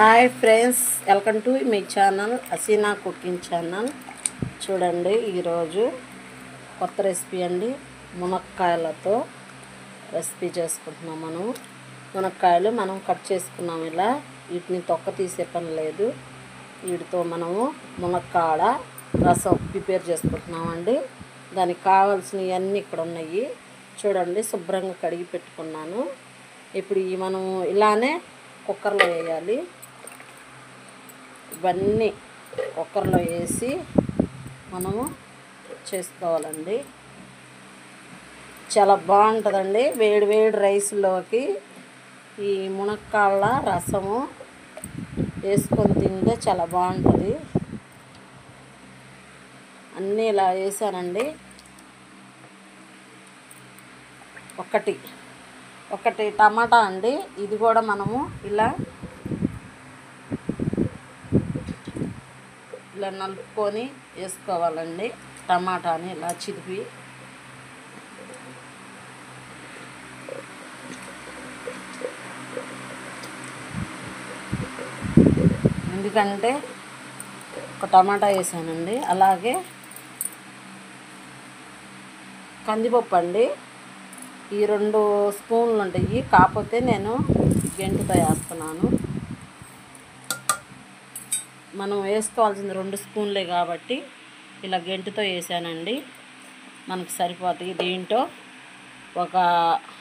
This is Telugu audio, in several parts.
హాయ్ ఫ్రెండ్స్, వెల్కమ్ టు మీ ఛానల్ హసీనా కుకింగ్ ఛానల్. చూడండి, ఈరోజు కొత్త రెసిపీ అండి. మునక్కాయలతో రెసిపీ చేసుకుంటున్నాం. మునక్కాయలు మనం కట్ చేసుకున్నాం. ఇలా వీటిని తొక్క తీసే పని లేదు. వీటితో మనము మునక్కాడ రసం ప్రిపేర్ చేసుకుంటున్నామండి. దానికి కావాల్సినవన్నీ ఇక్కడ ఉన్నాయి. చూడండి, శుభ్రంగా కడిగి పెట్టుకున్నాను. ఇప్పుడు మనము ఇలానే కుక్కర్లో వేయాలి. ఇవన్నీ కుక్కర్లో వేసి మనము చేసుకోవాలండి. చాలా బాగుంటుందండి. వేడి వేడి రైస్లోకి ఈ మునక్కాళ్ళ రసము వేసుకొని తింటే చాలా బాగుంటుంది. అన్నీ ఇలా వేసానండి. ఒకటి టమాటా అండి. ఇది కూడా మనము ఇలా నలుపుకొని వేసుకోవాలండి. టమాటాని ఇలా చిదిపి ఎందుకంటే ఒక టమాటా వేసానండి. అలాగే కందిపప్పు అండి. ఈ 2 స్పూన్లు ఉంటాయి, కాకపోతే నేను గెంటుతో వేస్తున్నాను. మనం వేసుకోవాల్సింది 2 స్పూన్లే కాబట్టి ఇలా గెంటుతో వేసానండి. మనకు సరిపోతాయి. దీంట్లో ఒక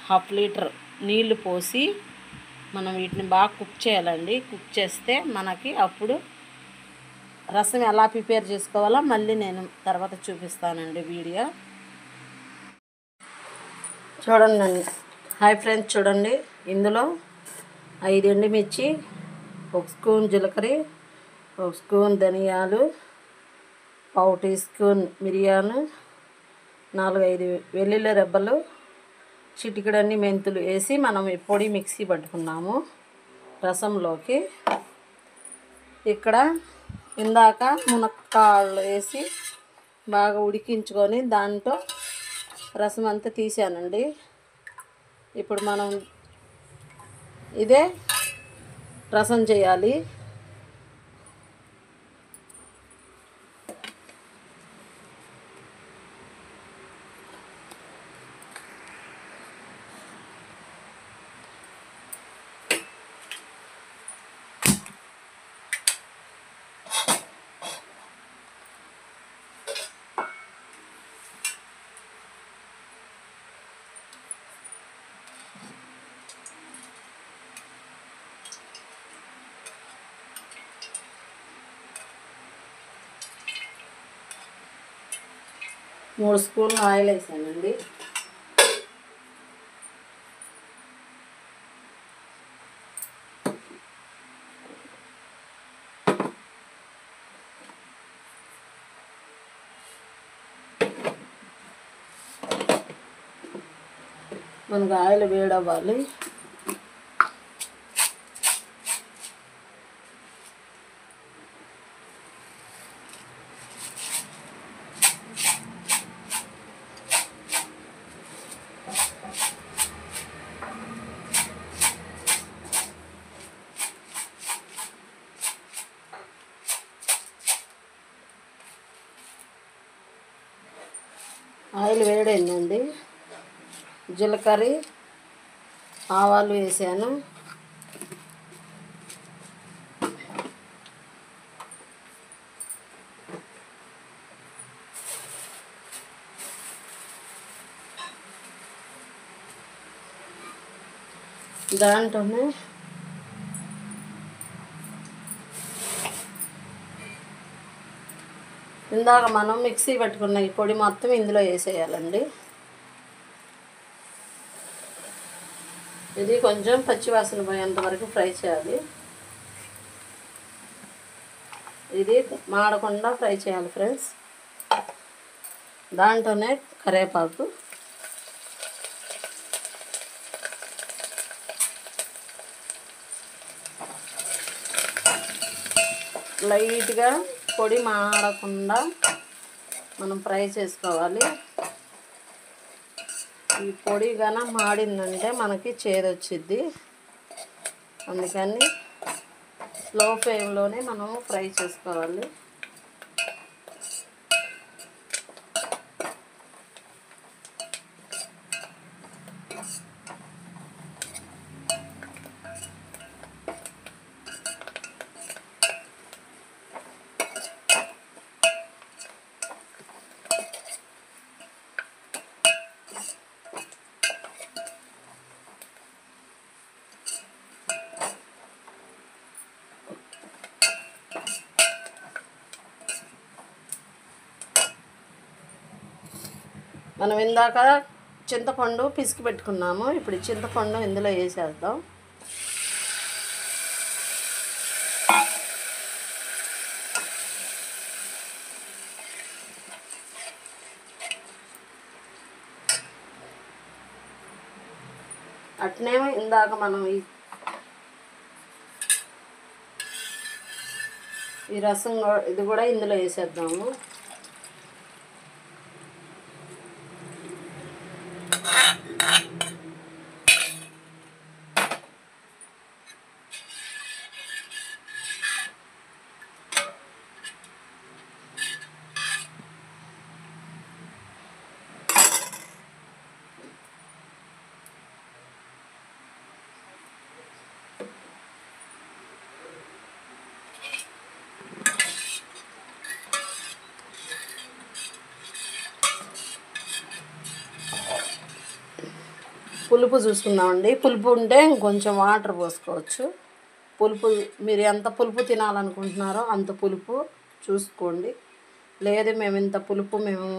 1/2 లీటర్ నీళ్లు పోసి మనం వీటిని బాగా కుక్ చేయాలండి. కుక్ చేస్తే మనకి అప్పుడు రసం ఎలా ప్రిపేర్ చేసుకోవాలో మళ్ళీ నేను తర్వాత చూపిస్తానండి వీడియో. చూడండి. హాయ్ ఫ్రెండ్స్, చూడండి, ఇందులో 5 ఎండుమిర్చి, 1 స్పూన్ జీలకర్ర, 1 స్పూన్ ధనియాలు, 1/2 టీ స్పూన్ మిరియాలు, 4-5 వెల్లుల్లి రెబ్బలు, చిటికెడన్ని మెంతులు వేసి మనం ఈ పొడి మిక్సీ పట్టుకున్నాము రసంలోకి. ఇక్కడ ఇందాక మునక్కాళ్ళు వేసి బాగా ఉడికించుకొని దాంట్లో రసం అంతా తీసానండి. ఇప్పుడు మనం ఇదే రసం చేయాలి. మూడు స్పూన్లు ఆయిల్ వేసానండి. మనకు ఆయిల్ వేడవ్వాలి. ఆయిల్ వేడైందండి. జీలకర్ర, ఆవాలు వేసాను. దాంట్లోనే ఇందాక మనం మిక్సీ పెట్టుకున్న ఈ పొడి మొత్తం ఇందులో వేసేయాలండి. ఇది కొంచెం పచ్చివాసన పోయేంత వరకు ఫ్రై చేయాలి. ఇది మాడకుండా ఫ్రై చేయాలి ఫ్రెండ్స్. దాంట్లోనే కరివేపాకు, లైట్గా పొడి మాడకుండా మనం ఫ్రై చేసుకోవాలి. ఈ పొడి గాన మాడిందంటే మనకి చేదు వచ్చిద్ది. అందుకని స్లో ఫ్లేమ్లోనే మనం ఫ్రై చేసుకోవాలి. మనం ఇందాక చింతపండు పిసికి పెట్టుకున్నాము. ఇప్పుడు ఈ చింతపండు ఇందులో వేసేద్దాం. అట్నే ఇందాక మనం ఈ రసం ఇది కూడా ఇందులో వేసేద్దాము. పులుపు చూసుకుందామండి. పులుపు ఉంటే ఇంకొంచెం వాటర్ పోసుకోవచ్చు. పులుపు మీరు ఎంత పులుపు తినాలనుకుంటున్నారో అంత పులుపు చూసుకోండి. లేదు మేము ఇంత పులుపు మేము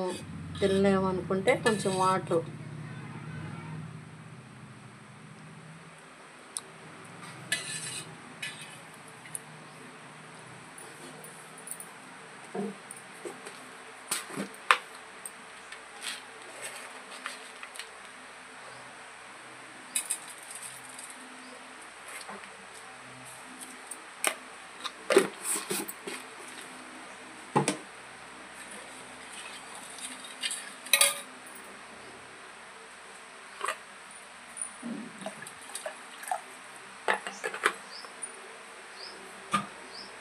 తినలేము అనుకుంటే కొంచెం వాటర్.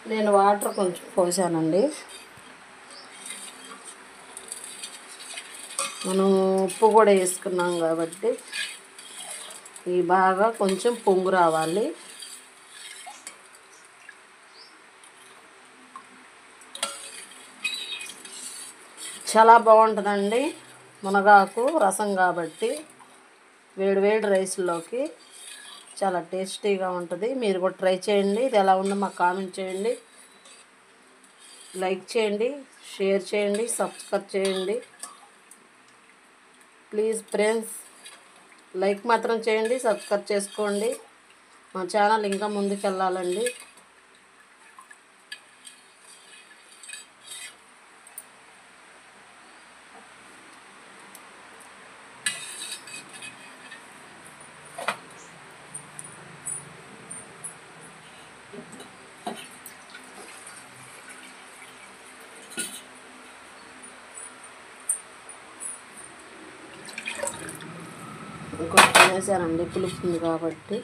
నేను వాటర్ కొంచెం పోసానండి. మనం ఉప్పు కూడా వేసుకున్నాం కాబట్టి ఇవి బాగా కొంచెం పొంగు రావాలి. చాలా బాగుంటుందండి. మునగాకు రసం కాబట్టి వేడి వేడి రైస్లోకి చాలా టేస్టీగా ఉంటుంది. మీరు కూడా ట్రై చేయండి. ఇది ఎలా ఉందో మాకు కామెంట్ చేయండి, లైక్ చేయండి, షేర్ చేయండి, సబ్స్క్రైబ్ చేయండి. ప్లీజ్ ఫ్రెండ్స్, లైక్ మాత్రం చేయండి, సబ్స్క్రైబ్ చేసుకోండి. మా ఛానల్ ఇంకా ముందుకు వెళ్ళాలండి. ఇంకొంచెం వేసానండి, పులుపు ఉంది కాబట్టి.